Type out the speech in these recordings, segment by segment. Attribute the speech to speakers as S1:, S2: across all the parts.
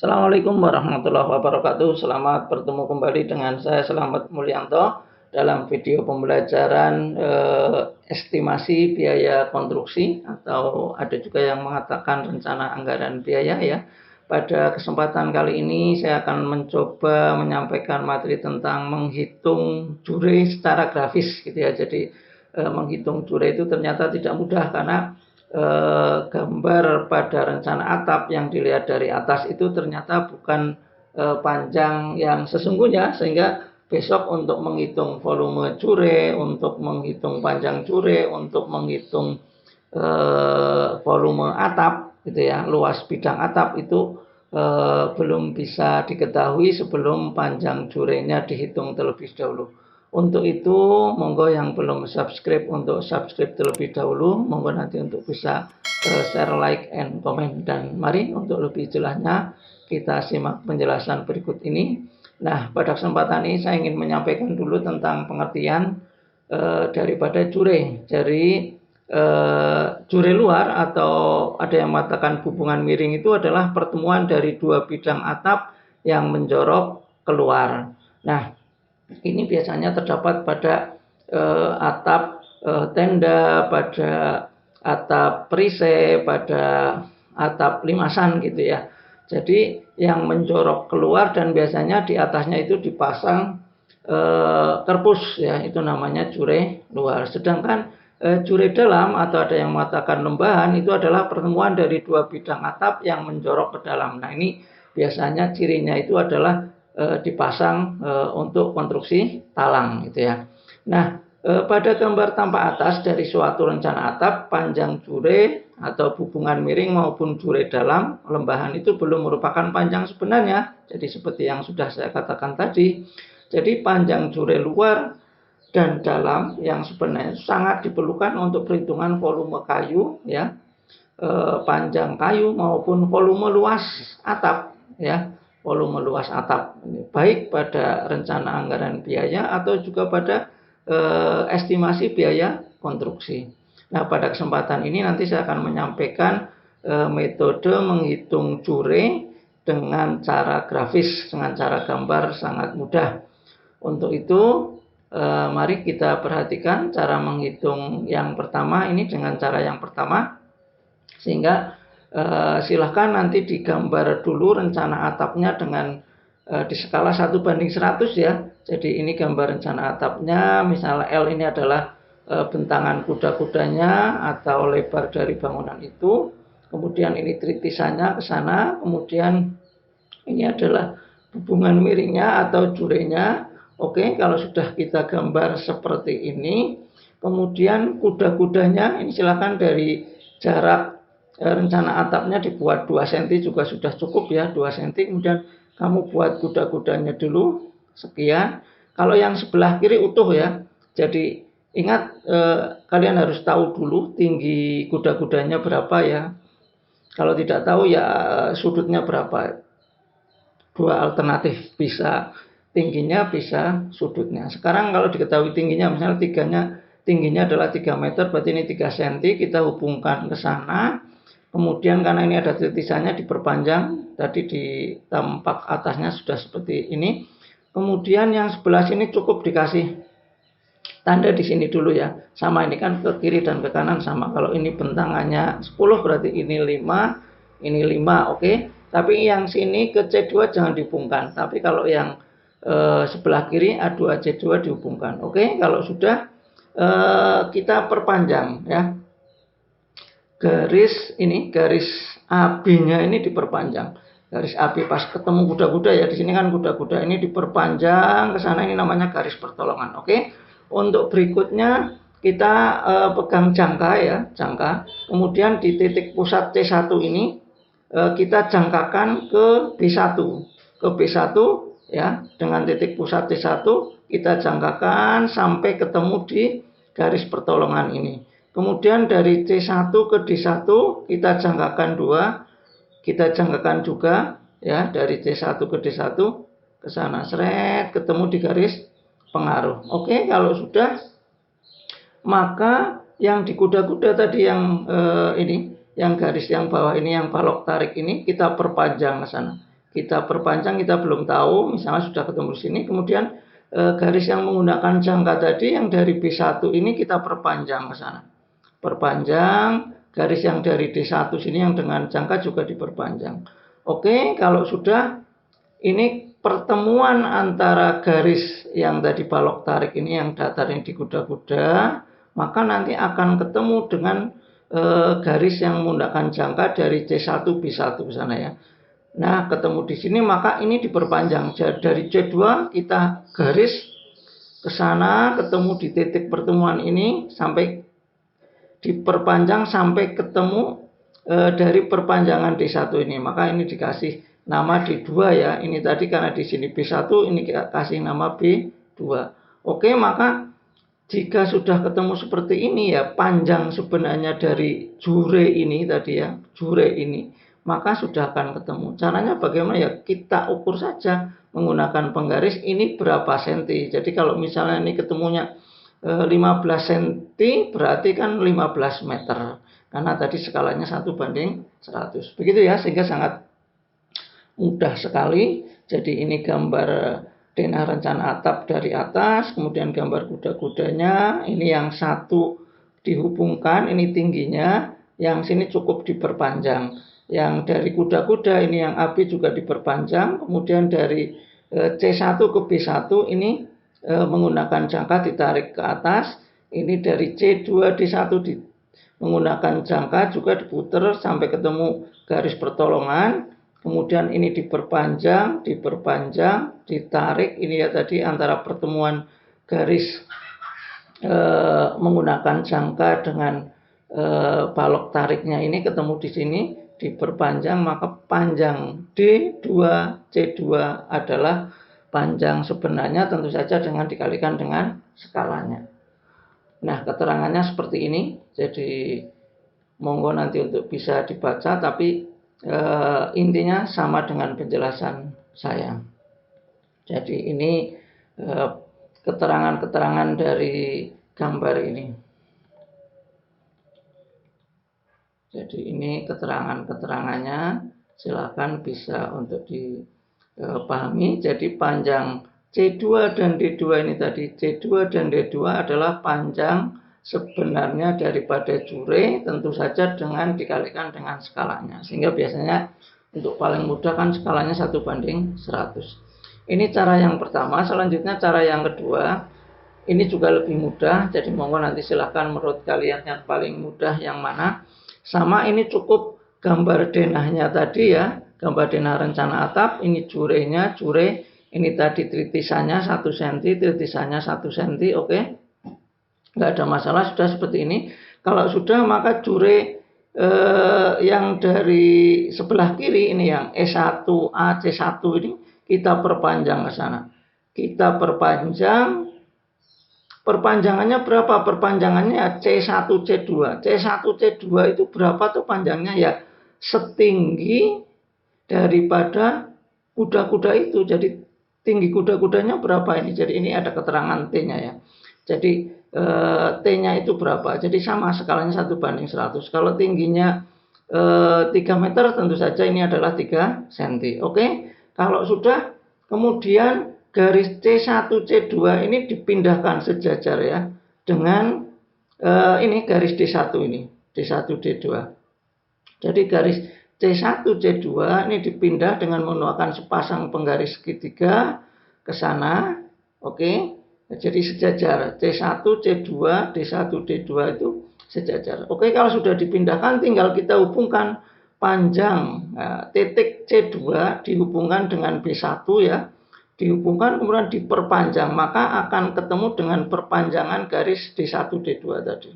S1: Assalamualaikum warahmatullahi wabarakatuh. Selamat bertemu kembali dengan saya Selamat Mulyanto dalam video pembelajaran estimasi biaya konstruksi, atau ada juga yang mengatakan rencana anggaran biaya ya. Pada kesempatan kali ini saya akan mencoba menyampaikan materi tentang menghitung jure secara grafis gitu ya. Jadi menghitung jure itu ternyata tidak mudah, karena gambar pada rencana atap yang dilihat dari atas itu ternyata bukan panjang yang sesungguhnya, sehingga besok untuk menghitung volume jure, untuk menghitung panjang jure, untuk menghitung volume atap gitu ya, luas bidang atap itu belum bisa diketahui sebelum panjang jurenya dihitung terlebih dahulu. Untuk itu, monggo yang belum subscribe untuk subscribe terlebih dahulu. Monggo nanti untuk bisa share, like, and comment. Dan mari untuk lebih jelasnya kita simak penjelasan berikut ini. Nah, pada kesempatan ini saya ingin menyampaikan dulu tentang pengertian daripada jure. Jadi jure luar, atau ada yang mengatakan hubungan miring, itu adalah pertemuan dari dua bidang atap yang menjorok keluar. Nah, ini biasanya terdapat pada atap tenda, pada atap perisai, pada atap limasan gitu ya. Jadi yang menjorok keluar, dan biasanya di atasnya itu dipasang kerpus ya, itu namanya jure luar. Sedangkan jure dalam, atau ada yang mengatakan lembahan, itu adalah pertemuan dari dua bidang atap yang menjorok ke dalam. Nah, ini biasanya cirinya itu adalah dipasang untuk konstruksi talang gitu ya. Nah, pada gambar tampak atas dari suatu rencana atap, panjang jure atau hubungan miring maupun jure dalam lembahan itu belum merupakan panjang sebenarnya. Jadi seperti yang sudah saya katakan tadi, jadi panjang jure luar dan dalam yang sebenarnya sangat diperlukan untuk perhitungan volume kayu ya, panjang kayu maupun volume luas atap ya, volume luas atap, baik pada rencana anggaran biaya atau juga pada estimasi biaya konstruksi. Nah, pada kesempatan ini nanti saya akan menyampaikan metode menghitung jure dengan cara grafis, dengan cara gambar sangat mudah. Untuk itu, mari kita perhatikan cara menghitung yang pertama ini dengan cara yang pertama, sehingga silahkan nanti digambar dulu rencana atapnya dengan di skala 1:100 ya. Jadi ini gambar rencana atapnya, misalnya L ini adalah bentangan kuda-kudanya atau lebar dari bangunan itu. Kemudian ini tritisannya ke sana, kemudian ini adalah hubungan miringnya atau jurenya. Oke, kalau sudah kita gambar seperti ini, kemudian kuda-kudanya ini silakan dari jarak rencana atapnya dibuat 2 cm juga sudah cukup ya, 2 cm. Kemudian kamu buat kuda-kudanya dulu sekian. Kalau yang sebelah kiri utuh ya, jadi ingat kalian harus tahu dulu tinggi kuda-kudanya berapa ya. Kalau tidak tahu ya sudutnya berapa. Dua alternatif, bisa tingginya bisa sudutnya. Sekarang kalau diketahui tingginya, misalnya tingginya adalah 3 meter, berarti ini 3 cm, kita hubungkan ke sana. Kemudian karena ini ada tritisannya diperpanjang, tadi di tampak atasnya sudah seperti ini. Kemudian yang sebelah sini cukup dikasih tanda di sini dulu ya. Sama, ini kan ke kiri dan ke kanan sama. Kalau ini bentangannya 10 berarti ini 5, ini 5, oke. Tapi yang sini ke C2 jangan dihubungkan. Tapi kalau yang sebelah kiri A2 C2 dihubungkan. Oke, kalau sudah kita perpanjang ya. Garis AB-nya ini diperpanjang. Garis AB pas ketemu kuda-kuda ya, di sini kan kuda-kuda ini diperpanjang ke sana, ini namanya garis pertolongan. Oke. Untuk berikutnya kita pegang jangka ya, jangka. Kemudian di titik pusat C1 ini kita jangkakan ke B1. Ke B1 ya, dengan titik pusat C1 kita jangkakan sampai ketemu di garis pertolongan ini. Kemudian dari C1 ke D1 kita jangkakan 2, kita jangkakan juga ya, dari C1 ke D1 ke sana, seret, ketemu di garis pengaruh. Oke, kalau sudah, maka yang di kuda-kuda tadi yang ini, yang garis yang bawah ini, yang balok tarik ini kita perpanjang ke sana. kita perpanjang, kita belum tahu, misalnya sudah ketemu di sini, kemudian garis yang menggunakan jangka tadi yang dari B1 ini kita perpanjang ke sana. Perpanjang, garis yang dari D1 sini yang dengan jangka juga diperpanjang. Oke, kalau sudah, ini pertemuan antara garis yang tadi balok tarik ini yang datar yang dikuda-kuda, maka nanti akan ketemu dengan garis yang menggunakan jangka dari C1 B1 ke sana ya. Nah, ketemu di sini maka ini diperpanjang. Dari C2 kita garis ke sana, ketemu di titik pertemuan ini sampai diperpanjang sampai ketemu dari perpanjangan D1 ini. Maka ini dikasih nama D2 ya. Ini tadi karena di sini B1, ini kita kasih nama B2. Oke, maka jika sudah ketemu seperti ini ya, panjang sebenarnya dari jure ini tadi ya, jure ini, maka sudah akan ketemu. Caranya bagaimana ya? Kita ukur saja menggunakan penggaris ini berapa senti. Jadi kalau misalnya ini ketemunya 15 senti, berarti kan 15 meter. Karena tadi skalanya 1:100. Begitu ya, sehingga sangat mudah sekali. Jadi ini gambar denah rencana atap dari atas, kemudian gambar kuda-kudanya, ini yang satu dihubungkan, ini tingginya, yang sini cukup diperpanjang. Yang dari kuda-kuda ini yang AB juga diperpanjang, kemudian dari C1 ke B1 ini menggunakan jangka ditarik ke atas, ini dari C2 D1 menggunakan jangka juga diputer sampai ketemu garis pertolongan. Kemudian ini diperpanjang, ditarik. Ini ya tadi antara pertemuan garis menggunakan jangka dengan balok tariknya ini ketemu di sini, diperpanjang, maka panjang D2 C2 adalah panjang sebenarnya, tentu saja dengan dikalikan dengan skalanya. Nah, keterangannya seperti ini. Jadi monggo nanti untuk bisa dibaca, tapi intinya sama dengan penjelasan saya. Jadi ini keterangan-keterangan dari gambar ini. Jadi ini keterangan-keterangannya, silakan bisa untuk dipahami. Jadi panjang C2 dan D2 ini tadi, C2 dan D2 adalah panjang sebenarnya daripada jure, tentu saja dengan dikalikan dengan skalanya. Sehingga biasanya untuk paling mudah kan skalanya 1:100. Ini cara yang pertama. Selanjutnya cara yang kedua, ini juga lebih mudah. Jadi monggo nanti silahkan menurut kalian yang paling mudah yang mana. Sama, ini cukup gambar denahnya tadi ya, gambar denah rencana atap. Ini jurenya, jure ini tadi tritisannya 1 cm, tritisannya 1 cm, oke. Nggak ada masalah, sudah seperti ini. Kalau sudah, maka jure yang dari sebelah kiri ini yang E1A C1 ini kita perpanjang ke sana. Kita perpanjang. Perpanjangannya berapa? Perpanjangannya C1 C2. C1 C2 itu berapa tuh panjangnya ya? Setinggi daripada kuda-kuda itu. Jadi tinggi kuda-kudanya berapa ini? Jadi ini ada keterangan T-nya ya. Jadi T-nya itu berapa? Jadi sama, skalanya 1:100. Kalau tingginya 3 meter, tentu saja ini adalah 3 cm. Oke? Kalau sudah, kemudian garis C1 C2 ini dipindahkan sejajar ya dengan ini garis D1 ini, D1 D2. Jadi garis C1 C2 ini dipindah dengan menggunakan sepasang penggaris segitiga ke sana. Oke. Jadi sejajar C1 C2 D1 D2 itu sejajar. Oke, kalau sudah dipindahkan tinggal kita hubungkan panjang titik C2 dihubungkan dengan B1 ya. Dihubungkan kemudian diperpanjang, maka akan ketemu dengan perpanjangan garis D1 D2 tadi.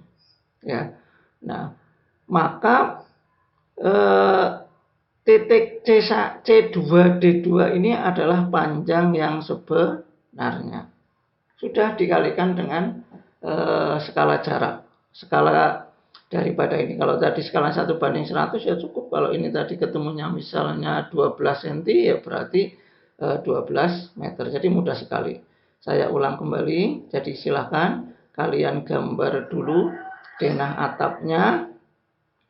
S1: Ya. Nah, maka titik C2 D2 ini adalah panjang yang sebenarnya. Sudah dikalikan dengan skala jarak. Skala daripada ini. Kalau tadi skala 1:100 ya cukup. Kalau ini tadi ketemunya misalnya 12 cm ya berarti 12 meter. Jadi mudah sekali. Saya ulang kembali. Jadi silahkan kalian gambar dulu denah atapnya.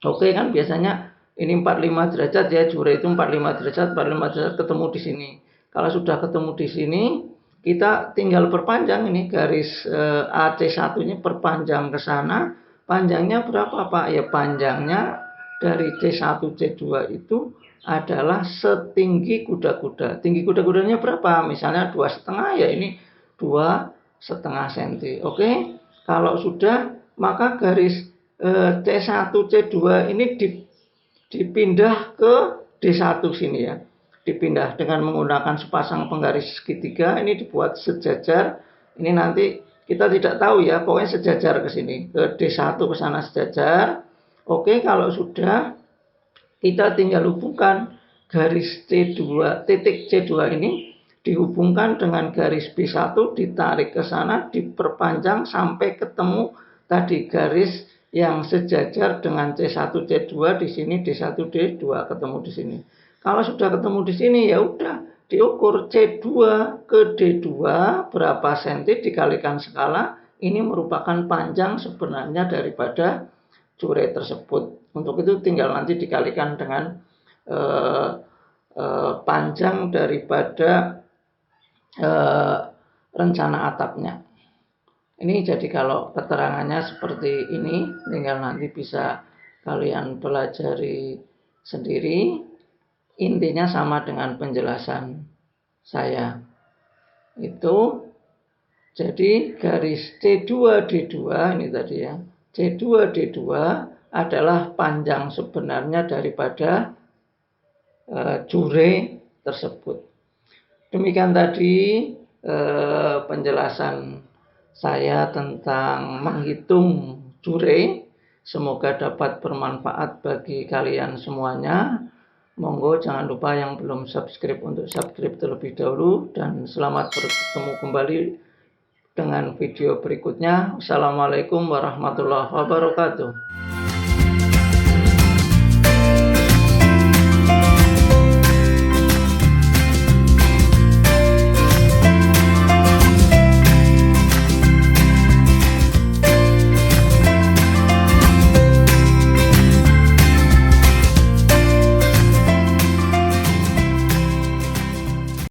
S1: Oke, kan biasanya Ini 45 derajat ya, jure itu 45 derajat, 45 derajat ketemu di sini. Kalau sudah ketemu di sini, kita tinggal perpanjang ini garis AC1-nya perpanjang ke sana. Panjangnya berapa Pak? Ya panjangnya dari C1 C2 itu adalah setinggi kuda-kuda. Tinggi kuda-kudanya berapa? Misalnya 2,5 ya ini 2,5 cm. Oke. Kalau sudah maka garis C1 C2 ini dipindah ke D1 sini ya. Dipindah dengan menggunakan sepasang penggaris segitiga, ini dibuat sejajar. Ini nanti kita tidak tahu ya, pokoknya sejajar ke sini, ke D1 ke sana sejajar. Oke, kalau sudah kita tinggal hubungkan garis C2, titik C2 ini dihubungkan dengan garis B1, ditarik ke sana, diperpanjang sampai ketemu tadi garis yang sejajar dengan C1 C2 di sini D1 D2 ketemu di sini. Kalau sudah ketemu di sini ya udah diukur C2 ke D2 berapa senti dikalikan skala, ini merupakan panjang sebenarnya daripada cure tersebut. Untuk itu tinggal nanti dikalikan dengan panjang daripada rencana atapnya. Ini jadi kalau keterangannya seperti ini, tinggal nanti bisa kalian pelajari sendiri. Intinya sama dengan penjelasan saya. Itu jadi garis C2D2 ini tadi ya. C2D2 adalah panjang sebenarnya daripada jure tersebut. Demikian tadi penjelasan saya tentang menghitung jure. Semoga dapat bermanfaat bagi kalian semuanya. Monggo jangan lupa yang belum subscribe untuk subscribe terlebih dahulu. Dan selamat bertemu kembali dengan video berikutnya. Wassalamualaikum warahmatullahi wabarakatuh.